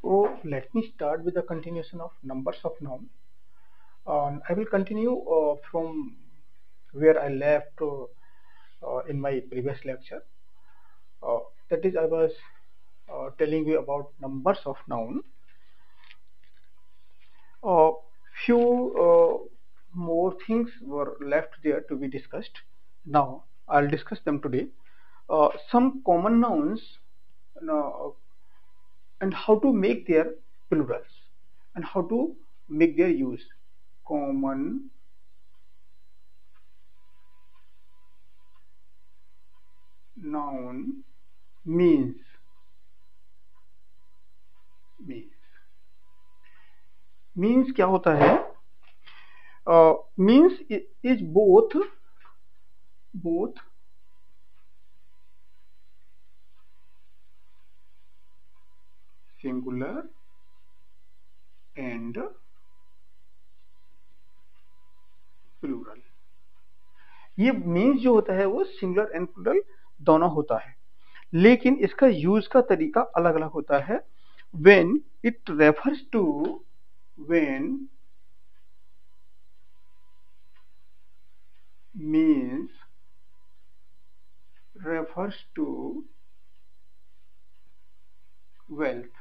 So let me start with the continuation of numbers of noun. I will continue from where I left in my previous lecture. Uh, that is, I was telling you about numbers of noun. Few more things were left there to be discussed. Now I'll discuss them today. Some common nouns uh, and how to make their plurals and how to make their use. Common noun means means means क्या होता है? Means is both singular and plural. ये means जो होता है वो singular and plural दोनों होता है, लेकिन इसका यूज का तरीका अलग अलग होता है. When it refers to when means refers to wealth.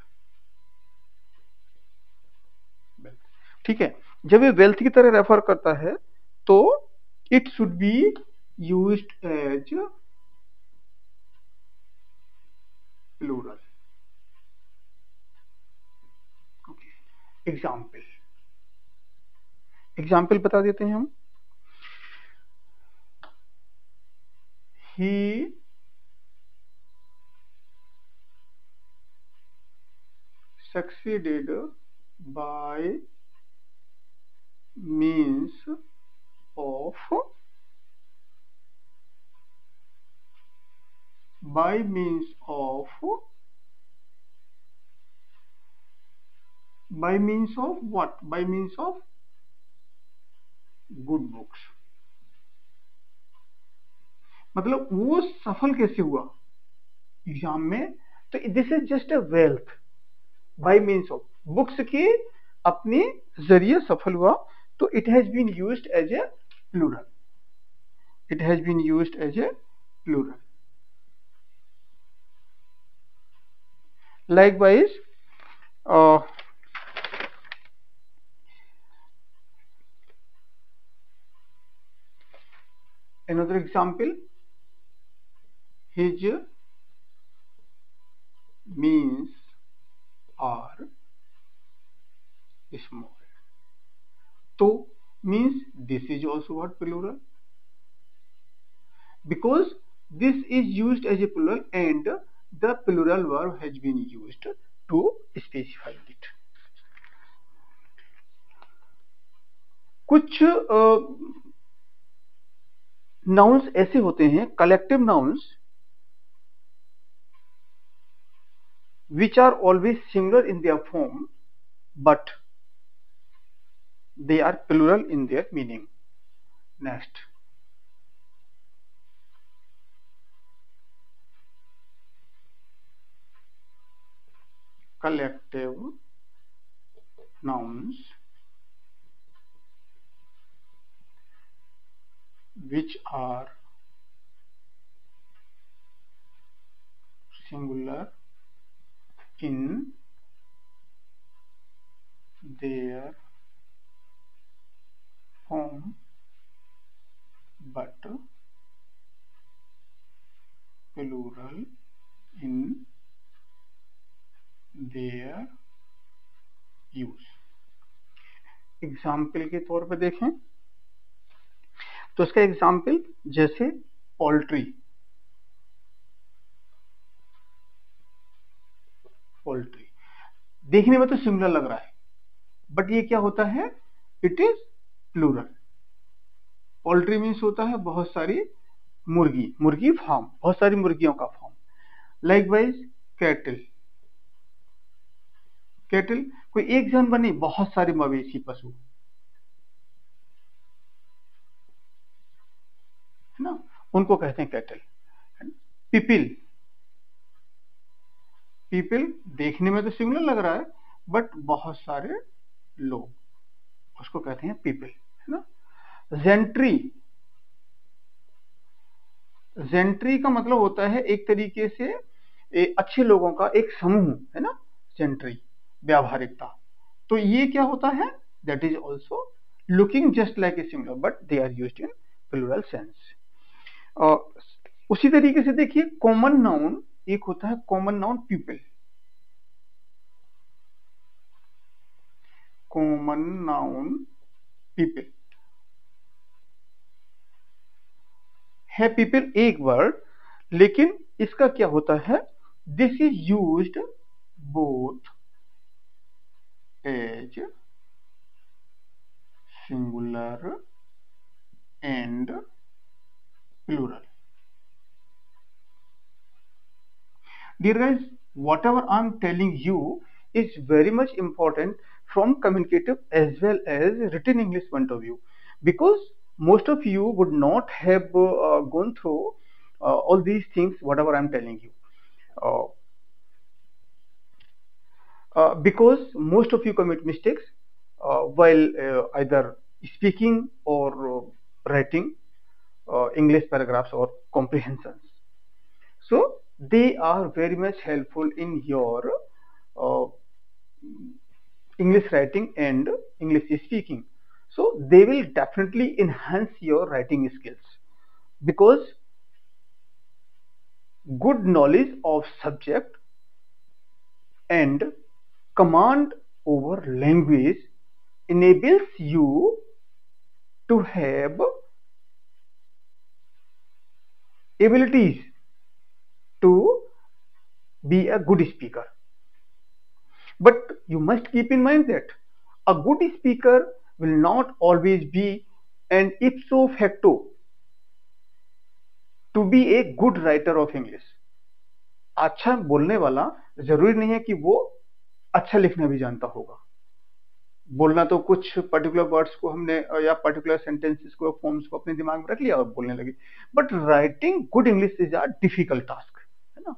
ठीक है, जब ये वेल्थ की तरह रेफर करता है तो it should be used as plural. Example बता देते हैं हम. ही succeeded by means of what? By means of good books. मतलब वो सफल कैसे हुआ एग्जाम में? तो this is just a wealth. By means of books के अपने जरिए सफल हुआ, तो it has been used as a plural. It has been used as a plural. Likewise, another example, his means are small. So means this is also what? Plural, because this is used as a plural and the plural verb has been used to specify it. कुछ nouns ऐसे होते हैं, collective nouns, which are always singular in their form but they are plural in their meaning. Next, collective nouns which are singular in their form but plural in their use. Example के तौर पर देखें तो इसका example जैसे poultry. Poultry देखने में तो सिमिलर लग रहा है, बट ये क्या होता है? It is plural. Poultry means होता है बहुत सारी मुर्गी, मुर्गी फार्म, बहुत सारी मुर्गियों का फार्म. Likewise cattle. कैटल कोई एक जानवर नहीं, बहुत सारे मवेशी पशु है ना, उनको कहते हैं कैटल. पीपल. पीपल देखने में तो सिमिलर लग रहा है, बट बहुत सारे लोग, उसको कहते हैं पीपल, है ना। जेंट्री, जेंट्री का मतलब होता है एक तरीके से अच्छे लोगों का एक समूह, है ना, जेंट्री, व्यावहारिकता। तो ये क्या होता है, that is also looking just like a similar but they are used in plural sense. उसी तरीके से देखिए कॉमन नाउन, एक होता है common noun people, common noun people है, पीपल एक वर्ड, लेकिन इसका क्या होता है, this is used both as singular and plural. Dear guys, whatever I'm telling you is very much important from communicative as well as written English point of view, because most of you would not have gone through all these things, whatever I'm telling you. Uh, because most of you commit mistakes while either speaking or writing English paragraphs or comprehensions. So they are very much helpful in your uh, English writing and English speaking. So they will definitely enhance your writing skills, because good knowledge of subject and command over language enables you to have abilities to be a good speaker. But you must keep in mind that a good speaker will not always be an ipso facto to be a good writer of English. अच्छा बोलने वाला जरूरी नहीं है कि वो अच्छा लिखना भी जानता होगा। बोलना तो कुछ पर्टिकुलर वर्ड्स को हमने या पर्टिकुलर सेंटेंसेस को, फॉर्म्स को अपने दिमाग में रख लिया और बोलने लगे, but writing good English is a difficult task, है ना।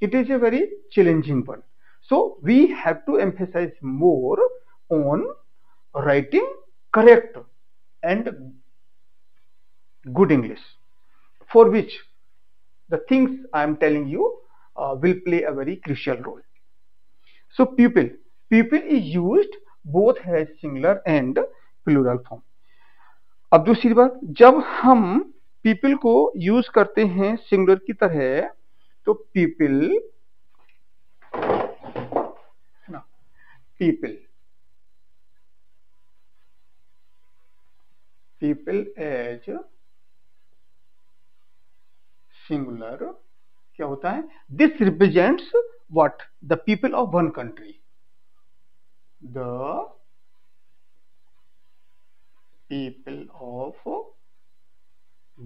It is a very challenging one, so we have to emphasise more on writing correct and good English, for which the things I am telling you will play a very crucial role. So pupil, pupil is used both as singular and plural form. अब दूसरी बात, जब हम people को use करते हैं singular की तरह, तो पीपल, ना, पीपल, पीपल एज सिंगुलर क्या होता है, this represents what, the people of one country, the people of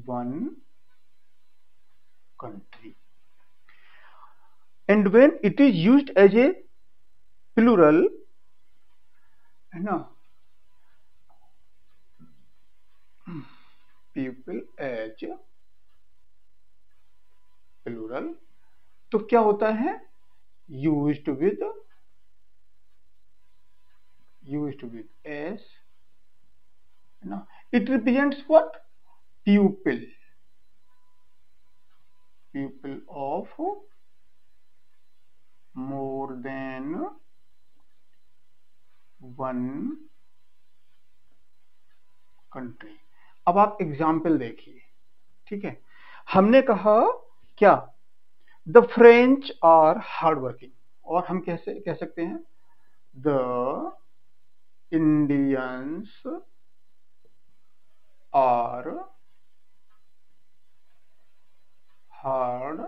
one country. And when it is used as a plural, है ना, people as plural, तो क्या होता है, used with as, है ना, it represents what, pupil, pupil of more than one country. अब आप एग्जाम्पल देखिए, ठीक है, हमने कहा क्या, the French are hard working, और हम कैसे कह सकते हैं, the Indians are hard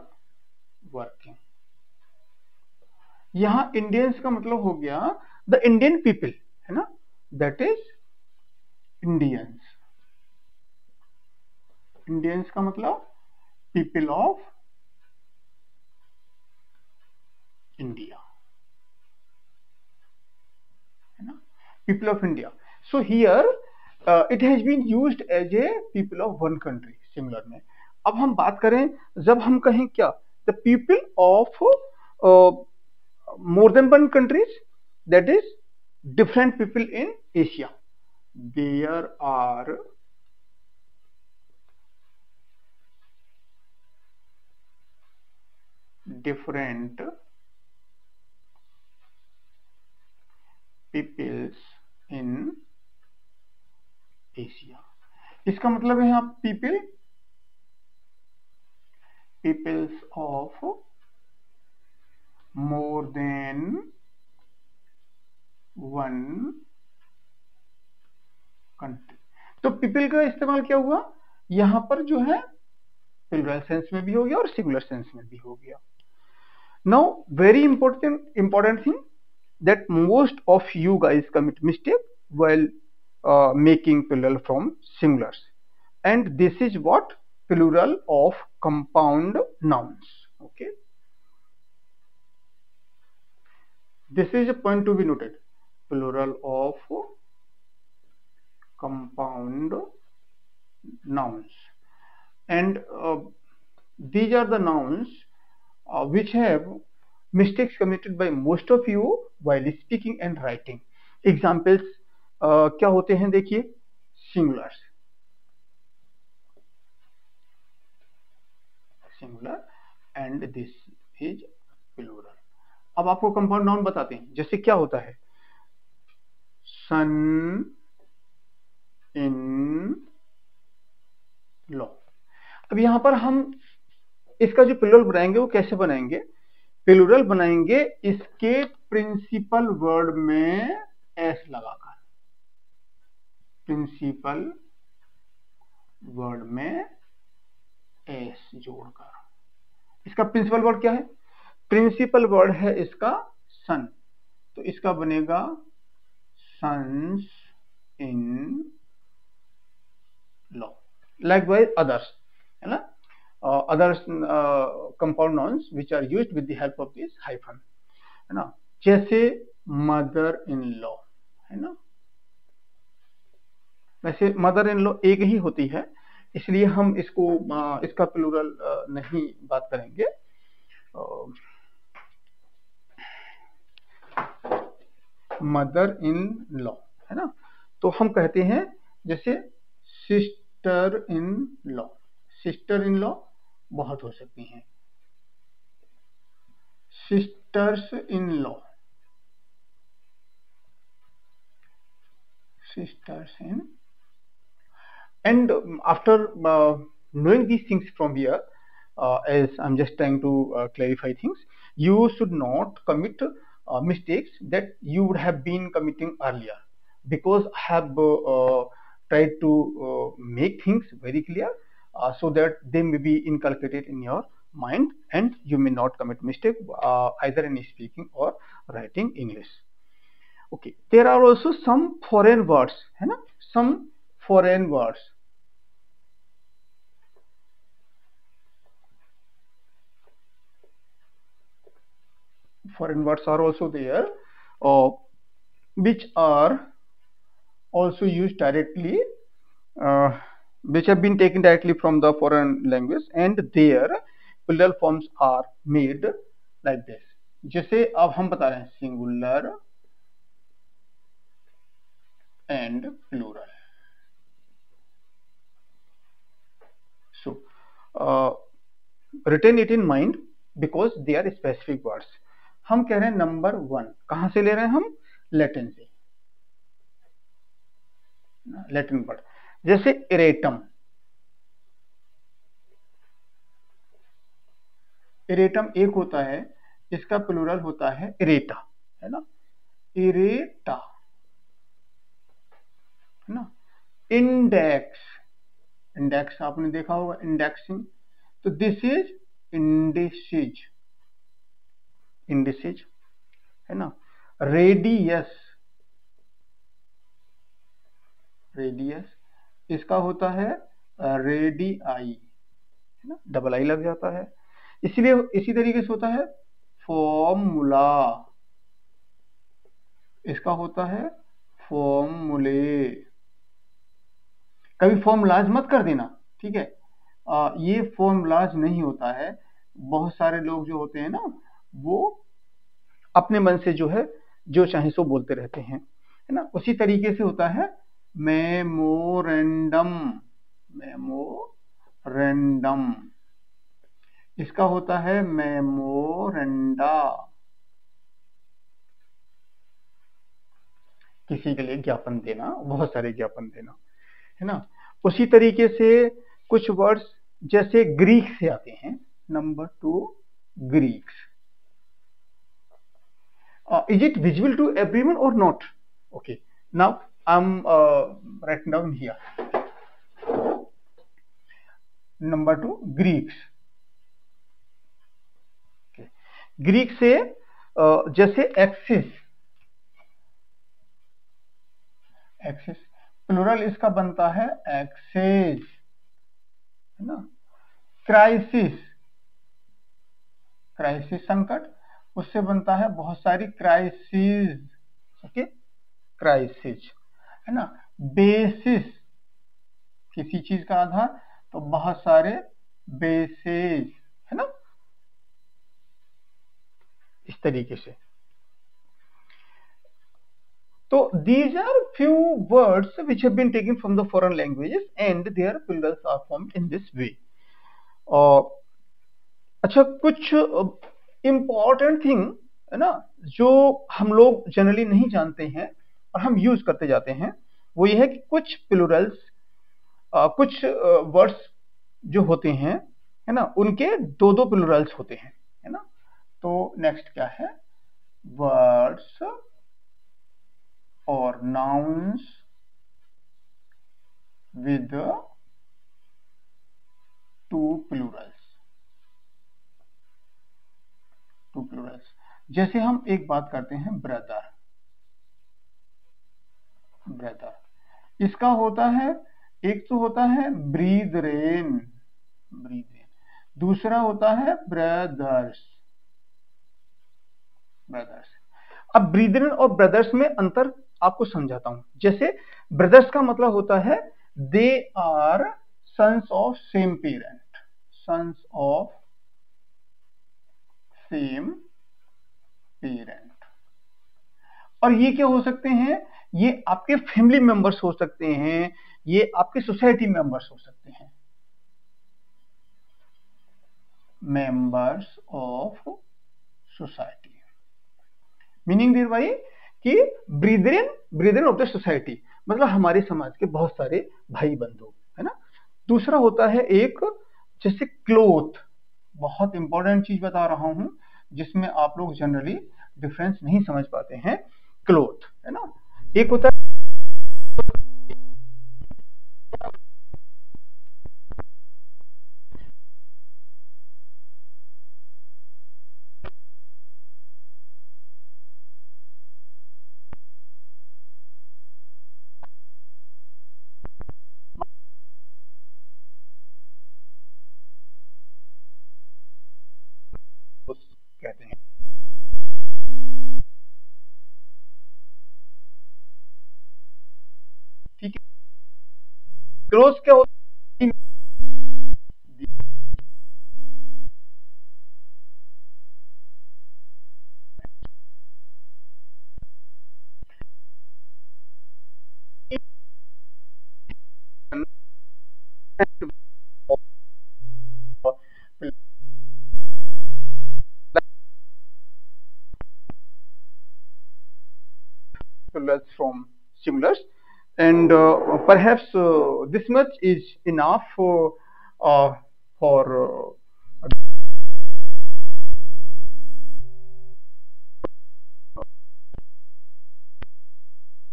working. यहां इंडियंस का मतलब हो गया द इंडियन पीपल, है ना, दैट इज इंडियंस, इंडियंस का मतलब पीपल ऑफ इंडिया, है ना, people of India. So here it has been used as a people of one country singular में। अब हम बात करें, जब हम कहें क्या, the people of more than one countries, that is different people in Asia. There are different peoples in Asia. इसका मतलब है यहाँ peoples of more than one country. तो पीपल का इस्तेमाल क्या हुआ यहाँ पर, जो है प्लूरल सेंस में भी हो गया और सिंगुलर सेंस में भी हो गया. Now very important thing, that most of you guys commit mistake while making plural from singulars, and this is what plural of compound nouns. Okay, this is a point to be noted, plural of compound nouns, and these are the nouns which have mistakes committed by most of you while speaking and writing. Examples क्या होते हैं देखिए, singulars, singular, and this is plural. अब आपको compound noun बताते हैं. जैसे क्या होता है, सन इन लॉ. अब यहां पर हम इसका जो प्लूरल बनाएंगे वो कैसे बनाएंगे, प्लूरल बनाएंगे इसके प्रिंसिपल वर्ड में एस लगाकर, प्रिंसिपल वर्ड में एस जोड़कर. इसका प्रिंसिपल वर्ड क्या है, प्रिंसिपल वर्ड है इसका सन, तो इसका बनेगा sons in law. Likewise others, है ना, others compound nouns which are used with the help of this hyphen, है ना, जैसे मदर इन लॉ, है ना. वैसे मदर इन लॉ एक ही होती है, इसलिए हम इसका प्लूरल नहीं बात करेंगे. मदर इन लॉ, है ना, तो हम कहते हैं जैसे sister in law. Sister in law बहुत हो सकती हैं, sisters in law, sisters in. And after knowing these things from here, as I'm just trying to clarify things, you should not commit mistakes that you would have been committing earlier, because I have tried to make things very clear so that they may be inculcated in your mind and you may not commit mistake either in speaking or writing English. Okay, there are also some foreign words, है ना, some foreign words. Foreign words are also there, which are also used directly, which have been taken directly from the foreign language, and their plural forms are made like this. जैसे अब हम बता रहे हैं singular and plural. So retain it in mind because they are specific words. हम कह रहे हैं नंबर 1, कहां से ले रहे हैं हम, लैटिन से, लैटिन वर्ड. जैसे इरेटम, इरेटम एक होता है, इसका प्लूरल होता है इरेटा, है ना, इरेटा, है ना. इंडेक्स, इंडेक्स आपने देखा होगा, इंडेक्सिंग, तो दिस इज इंडिसेज, इंडिसेज, है ना. रेडियस, रेडियस, इसका होता है रेडियाई, है ना, डबल आई लग जाता है, इसलिए इसी तरीके से होता है फॉर्मूला, इसका होता है फॉर्मूले. कभी फॉर्मूलाज मत कर देना, ठीक है, ये फॉर्मूलाज नहीं होता है. बहुत सारे लोग जो होते हैं ना, वो अपने मन से जो है जो चाहे सो बोलते रहते हैं, है ना। उसी तरीके से होता है मेमोरेंडम, मेमोरेंडम, इसका होता है मेमोरेंडा, किसी के लिए ज्ञापन देना, बहुत सारे ज्ञापन देना, है ना। उसी तरीके से कुछ वर्ड्स जैसे ग्रीक से आते हैं। Number 2, Greeks. Is it visible to everyone or not? Okay, now I'm writing down here. Number 2, Greeks. Okay. Greek से जैसे एक्सिस, एक्सिस प्लूरल इसका बनता है एक्सेस, है ना। क्राइसिस, क्राइसिस संकट, उससे बनता है बहुत सारी क्राइसिस, ओके, क्राइसिस, है ना। बेसिस, किसी चीज का आधार, तो बहुत सारे बेसिस, है ना, इस तरीके से। तो these are few words which have been taken from the foreign languages and their plurals are formed in this way. अच्छा, कुछ इम्पॉर्टेंट थिंग, है ना, जो हम लोग जनरली नहीं जानते हैं और हम यूज करते जाते हैं, वो ये है कि कुछ प्लूरल्स, कुछ वर्ड्स जो होते हैं, है ना, उनके दो दो प्लूरल्स होते हैं, है ना। तो नेक्स्ट क्या है, words or nouns with two plurals, two plurals। जैसे हम एक बात करते हैं ब्रदर, ब्रदर, इसका होता है, एक तो होता है ब्रीदरेन, ब्रीदरेन, दूसरा होता है ब्रदर्स, ब्रदर्स। अब ब्रीदरेन और ब्रदर्स में अंतर आपको समझाता हूं। जैसे ब्रदर्स का मतलब होता है they are sons of same parent, sons of same parent. और ये क्या हो सकते हैं, ये आपके फैमिली मेंबर्स हो सकते हैं, ये आपके सोसाइटी मेंबर्स हो सकते हैं, members of society. Meaning there भाई कि brethren, brethren of the society, मतलब हमारे समाज के बहुत सारे भाई बंधु, है ना। दूसरा होता है एक, जैसे क्लोथ, बहुत इंपॉर्टेंट चीज बता रहा हूं जिसमें आप लोग जनरली डिफरेंस नहीं समझ पाते हैं। क्लोथ, है ना, एक होता है कहते हैं, ठीक है। क्लोथ क्या होता है, from similars, and perhaps this much is enough for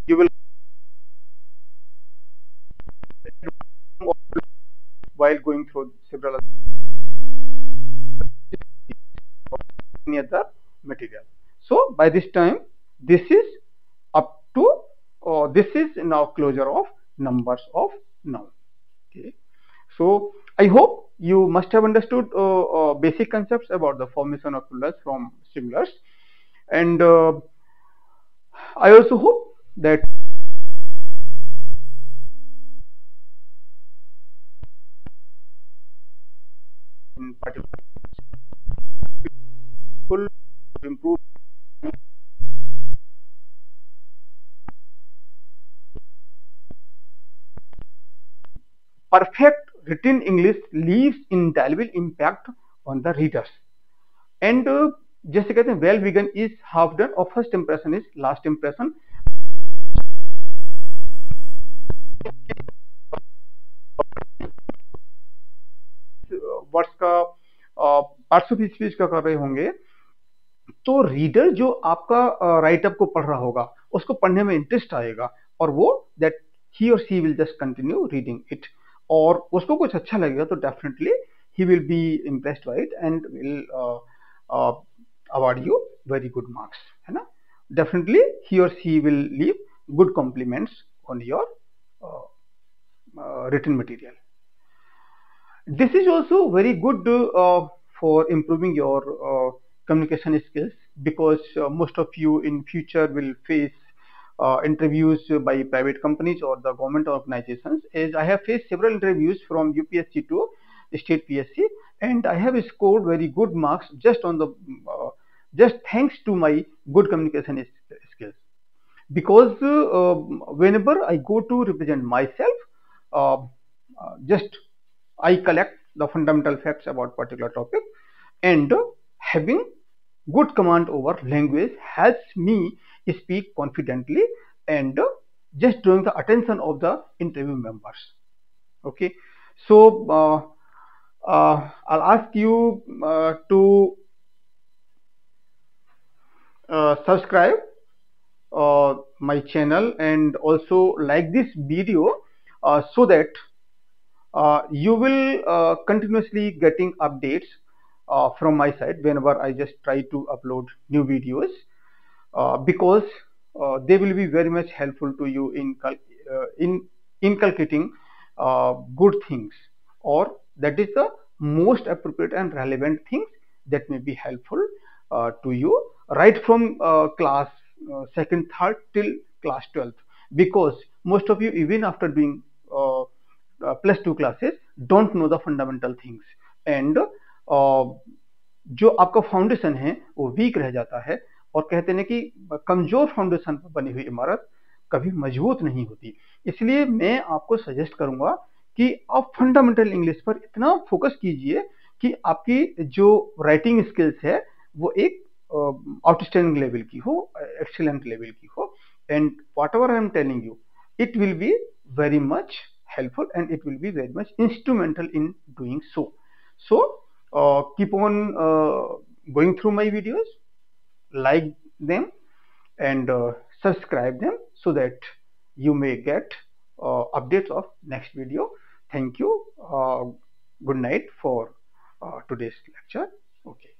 you will while going through several any other material. So by this time, this is up to this is now closure of numbers of noun. Okay. So I hope you must have understood basic concepts about the formation of plurals from singulars, and I also hope that in particular improve perfect written English leaves indelible impact on the readers. And जैसे कहते हैं well begun is half done और first impression is last impression. Words का parts of speech का कर रहे होंगे तो रीडर जो आपका राइटअप को पढ़ रहा होगा उसको पढ़ने में इंटरेस्ट आएगा और वो that he or she will just continue reading it और उसको कुछ अच्छा लगेगा तो definitely he will be impressed by it and will award you very good marks, है ना. Definitely he or she will leave good compliments on your written material. This is also very good for improving your communication skills because most of you in future will face interviews by private companies or the government organizations. As I have faced several interviews from UPSC to state PSC and I have scored very good marks just on the just thanks to my good communication skills. Because whenever I go to represent myself, just I collect the fundamental facts about particular topic and having good command over language helps me speak confidently and just drawing the attention of the interview members. Okay, so I'll ask you to subscribe my channel and also like this video so that you will continuously getting updates from my side whenever I just try to upload new videos because they will be very much helpful to you in inculcating good things or that is the most appropriate and relevant things that may be helpful to you right from class second, third till class 12th because most of you even after doing plus 2 classes don't know the fundamental things and जो आपका foundation है वो week रह जाता है और कहते हैं कि कमजोर फाउंडेशन पर बनी हुई इमारत कभी मजबूत नहीं होती. इसलिए मैं आपको सजेस्ट करूंगा कि आप फंडामेंटल इंग्लिश पर इतना फोकस कीजिए कि आपकी जो राइटिंग स्किल्स है वो एक आउटस्टैंडिंग लेवल की हो, एक्सीलेंट लेवल की हो and what ever I am telling you it will be very much helpful and it will be very much instrumental in doing so. So keep on going through my videos, like them and subscribe them so that you may get updates of next video. Thank you. Good night for today's lecture. Okay.